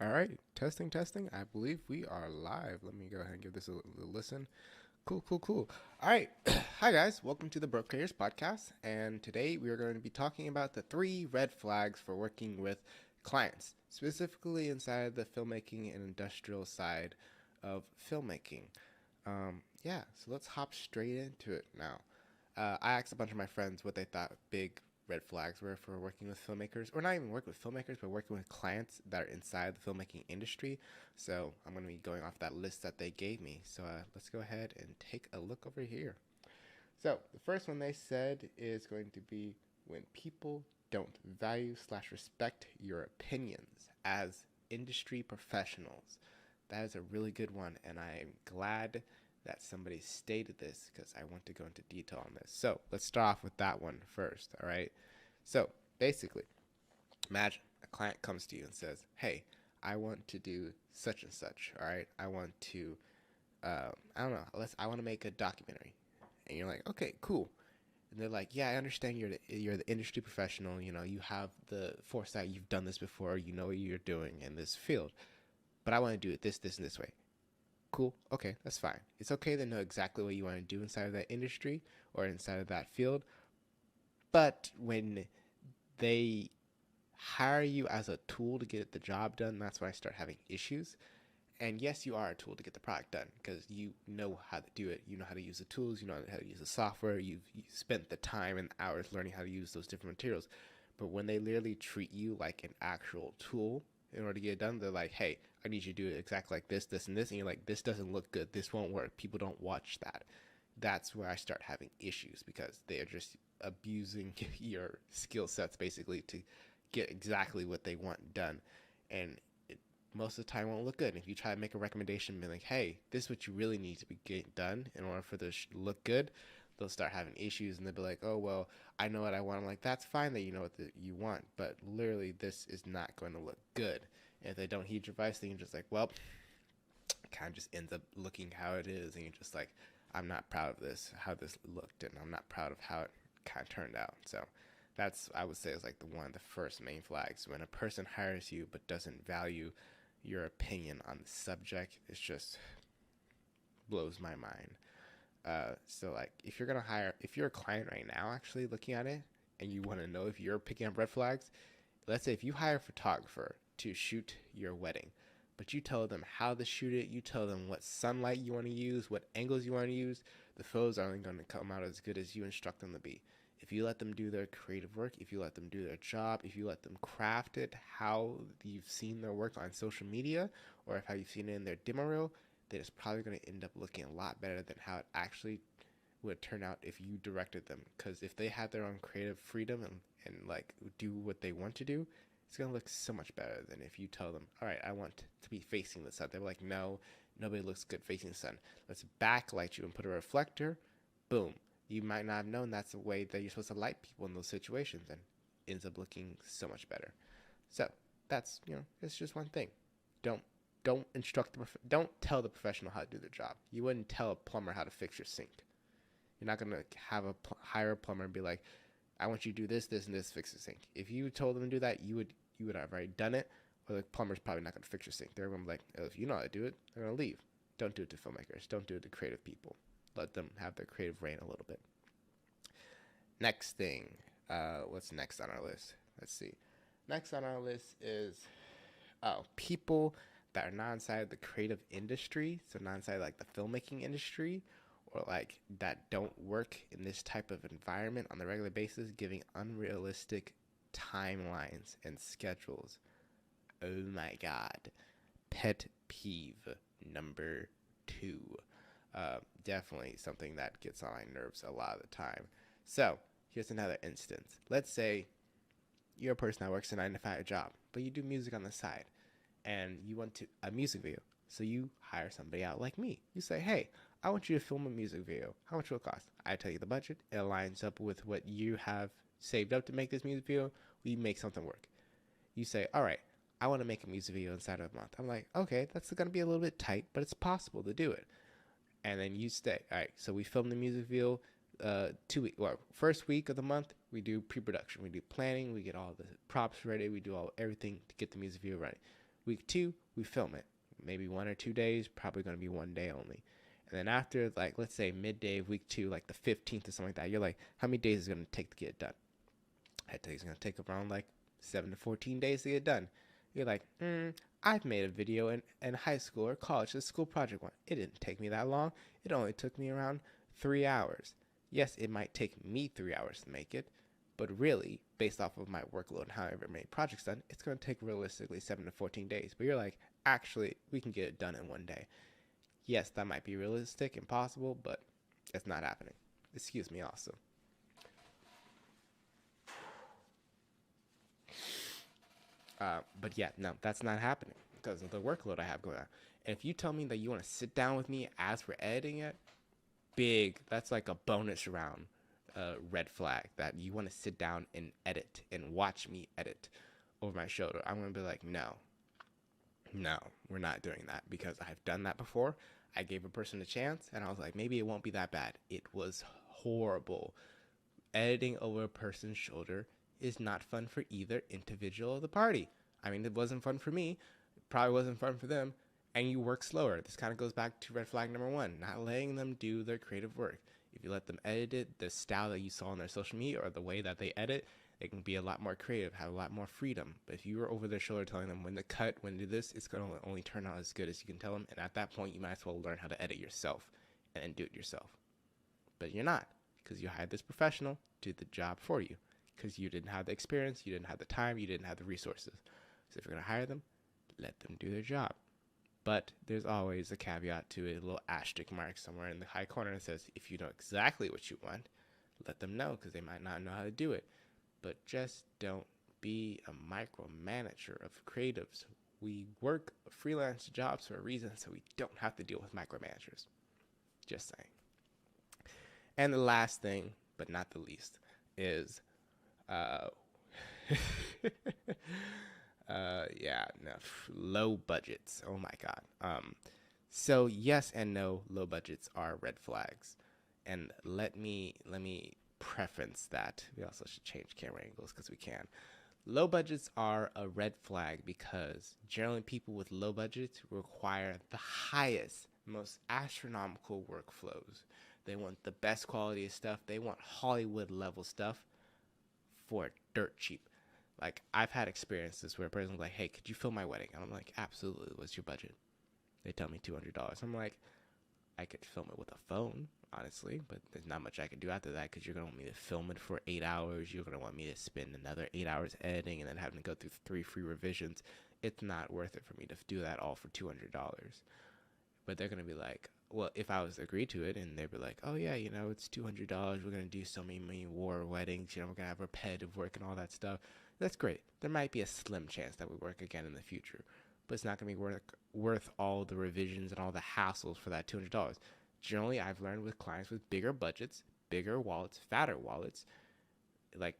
All right, testing, testing. I believe we are live. Let me go ahead and give this a little listen. Cool, cool, cool. All right. Hi, guys. Welcome to the Broke Creators Podcast. And today we are going to be talking about the 3 red flags for working with clients, specifically inside the filmmaking and industrial side of filmmaking. So let's hop straight into it now. I asked a bunch of my friends what they thought big red flags were for working with filmmakers, or not even working with filmmakers, but working with clients that are inside the filmmaking industry. So I'm going to be going off that list that they gave me. So let's go ahead and take a look over here. So the first one they said is going to be when people don't value slash respect your opinions as industry professionals. That is a really good one, and I'm glad that somebody stated this because I want to go into detail on this. So let's start off with that one first, all right? So basically, imagine a client comes to you and says, "Hey, I want to do such and such, all right? I want to, I don't know, I want to make a documentary." And you're like, "Okay, cool." And they're like, "Yeah, I understand you're the industry professional. You know, you have the foresight. You've done this before. You know what you're doing in this field. But I want to do it this and this way." Cool. Okay, that's fine. It's okay to know exactly what you want to do inside of that industry or inside of that field. But when they hire you as a tool to get the job done, that's when I start having issues. And yes, you are a tool to get the product done because you know how to do it. You know how to use the tools. You know how to use the software. You spent the time and hours learning how to use those different materials. But when they literally treat you like an actual tool in order to get it done, they're like, "Hey, I need you to do it exactly like this, and this." And you're like, "This doesn't look good. This won't work. People don't watch that." That's where I start having issues because they are just abusing your skill sets basically to get exactly what they want done. And most of the time won't look good. And if you try to make a recommendation, be like, "Hey, this is what you really need to be getting done in order for this to look good," they'll start having issues and they'll be like, "Oh, well, I know what I want." I'm like, "That's fine that you know what you want, but literally this is not going to look good." And if they don't heed your advice, then you're just like, "Well, it kind of just ends up looking how it is." And you're just like, "I'm not proud of this, how this looked, and I'm not proud of how it kind of turned out." So that's, I would say, is like one of the first main flags. When a person hires you but doesn't value your opinion on the subject, it just blows my mind. So like if you're a client right now actually looking at it and you want to know if you're picking up red flags, let's say if you hire a photographer to shoot your wedding, but you tell them how to shoot it, you tell them what sunlight you want to use, what angles you want to use, the photos aren't going to come out as good as you instruct them to be. If you let them do their creative work, if you let them do their job, if you let them craft it how you've seen their work on social media or if how you've seen it in their demo reel, then it's probably going to end up looking a lot better than how it actually would turn out if you directed them. Because if they had their own creative freedom and like do what they want to do, it's gonna look so much better than if you tell them, "All right, I want to be facing the sun." They're like, "No, nobody looks good facing the sun. Let's backlight you and put a reflector." Boom. You might not have known that's the way that you're supposed to light people in those situations, and ends up looking so much better. So that's, it's just one thing. Don't don't instruct don't tell the professional how to do their job. You wouldn't tell a plumber how to fix your sink. You're not gonna have hire a plumber and be like, "I want you to do this, this, and this, fix the sink." If you told them to do that, you would have already done it, or the plumber's probably not gonna fix your sink. They're gonna be like, "Oh, if you know how to do it," they're gonna leave. Don't do it to filmmakers. Don't do it to creative people. Let them have their creative reign a little bit. Next thing, what's next on our list? Let's see. Next on our list is people that are not inside the creative industry, so not inside like the filmmaking industry, or like that don't work in this type of environment on the regular basis, giving unrealistic timelines and schedules. Oh my god. Pet peeve number two. Definitely something that gets on my nerves a lot of the time. So, here's another instance. Let's say you're a person that works a 9 to 5 job, but you do music on the side and you want to a music video. So you hire somebody out like me. You say, "Hey, I want you to film a music video. How much will it cost?" I tell you the budget. It lines up with what you have saved up to make this music video. We make something work. You say, "All right, I want to make a music video inside of a month." I'm like, "Okay, that's going to be a little bit tight, but it's possible to do it." And then you stay. All right, so we film the music video 2 week, well, first week of the month we do pre-production, we do planning, we get all the props ready, we do all everything to get the music video ready. Week 2, we film it. Maybe 1 or 2 days, probably going to be 1 day only. And then after, like, let's say midday of week 2, like the 15th or something like that, you're like, how many days is it going to take to get it done? I think it's going to take around like 7 to 14 days to get it done. You're like, I've made a video in high school or college, the school project one. It didn't take me that long. It only took me around 3 hours. Yes, it might take me 3 hours to make it, but really, based off of my workload and however many projects done, it's going to take realistically 7 to 14 days. But you're like, actually, we can get it done in 1 day. Yes, that might be realistic and possible, but it's not happening. Excuse me also. But yeah, no, that's not happening because of the workload I have going on. And if you tell me that you want to sit down with me as we're editing it, that's like a bonus round red flag that you want to sit down and edit and watch me edit over my shoulder. I'm going to be like, no, we're not doing that because I've done that before. I gave a person a chance and I was like, maybe it won't be that bad. It was horrible. Editing over a person's shoulder is not fun for either individual of the party. I mean, it wasn't fun for me. It probably wasn't fun for them. And you work slower. This kind of goes back to red flag number 1, not letting them do their creative work. If you let them edit it, the style that you saw on their social media or the way that they edit, they can be a lot more creative, have a lot more freedom. But if you were over their shoulder telling them when to cut, when to do this, it's going to only turn out as good as you can tell them. And at that point, you might as well learn how to edit yourself and then do it yourself. But you're not, because you hired this professional to do the job for you, because you didn't have the experience, you didn't have the time, you didn't have the resources. So if you're going to hire them, let them do their job. But there's always a caveat to it, a little asterisk mark somewhere in the high corner that says, if you know exactly what you want, let them know, because they might not know how to do it. But just don't be a micromanager of creatives. We work freelance jobs for a reason, so we don't have to deal with micromanagers. Just saying. And the last thing, but not the least, is low budgets. Oh my God. So yes and no, low budgets are red flags. And let me preference that. We also should change camera angles because we can. Low budgets are a red flag because generally people with low budgets require the highest, most astronomical workflows. They want the best quality of stuff. They want Hollywood level stuff for dirt cheap. Like, I've had experiences where a person's like, hey, could you film my wedding? And I'm like, absolutely. What's your budget? They tell me $200. I'm like, I could film it with a phone, honestly, but there's not much I could do after that because you're going to want me to film it for 8 hours. You're going to want me to spend another 8 hours editing and then having to go through 3 free revisions. It's not worth it for me to do that all for $200. But they're going to be like, well, if I was agreed to it and they'd be like, oh yeah, it's $200. We're going to do so many war weddings. We're going to have repetitive work and all that stuff. That's great. There might be a slim chance that we work again in the future, but it's not going to be worth all the revisions and all the hassles for that $200. Generally, I've learned with clients with bigger budgets, bigger wallets, fatter wallets, like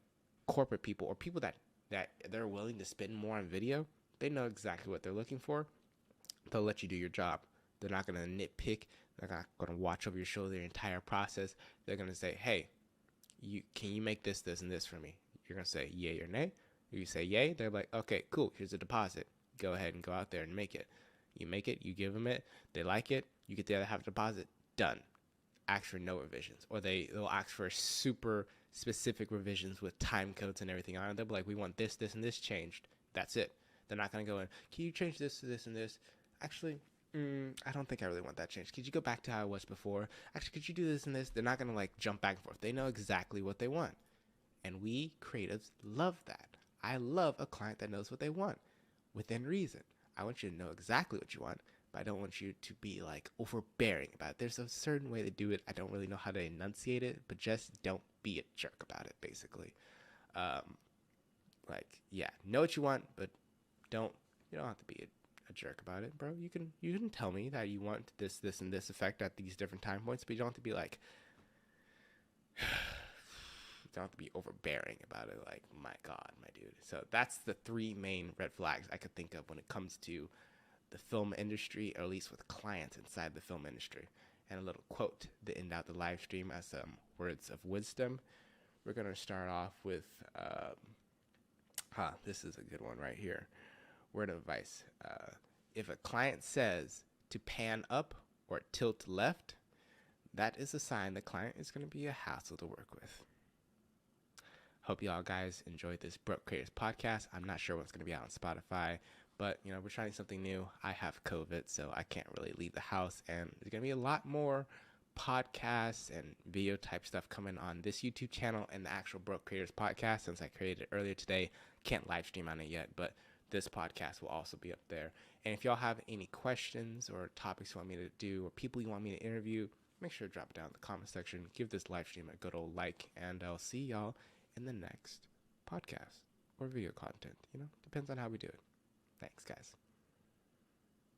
corporate people or people that they're willing to spend more on video, they know exactly what they're looking for. They'll let you do your job. They're not going to nitpick. They're not going to watch over your shoulder the entire process. They're going to say, hey, can you make this, this, and this for me? You're going to say yay or nay. If you say yay, they're like, okay, cool, here's a deposit. Go ahead and go out there and make it. You make it, you give them it, they like it, you get the other half deposit, done. Ask for no revisions. Or they'll ask for super specific revisions with time codes and everything on it. They'll be like, we want this, this, and this changed. That's it. They're not going to go in, can you change this to this and this? Actually, I don't think I really want that changed. Could you go back to how it was before? Actually, could you do this and this? They're not going to like jump back and forth. They know exactly what they want. And we creatives love that. I love a client that knows what they want within reason. I want you to know exactly what you want, but I don't want you to be like overbearing about it. There's a certain way to do it. I don't really know how to enunciate it, but just don't be a jerk about it, basically. Know what you want, but you don't have to be a jerk about it, bro. You can tell me that you want this, this, and this effect at these different time points, but you don't have to be like, you don't have to be overbearing about it. Like, my God, my dude. So that's the 3 main red flags I could think of when it comes to the film industry, or at least with clients inside the film industry. And a little quote to end out the live stream as some words of wisdom. We're going to start off with, this is a good one right here. word of advice. If a client says to pan up or tilt left, that is a sign the client is going to be a hassle to work with. Hope y'all guys enjoyed this Broke Creators podcast. I'm not sure what's going to be out on Spotify, but we're trying something new. I have COVID, so I can't really leave the house, and there's going to be a lot more podcasts and video type stuff coming on this YouTube channel and the actual Broke Creators podcast, since I created it earlier today. Can't live stream on it yet, but this podcast will also be up there. And if y'all have any questions or topics you want me to do or people you want me to interview, make sure to drop it down in the comment section. Give this live stream a good old like, and I'll see y'all in the next podcast or video content. Depends on how we do it. Thanks, guys.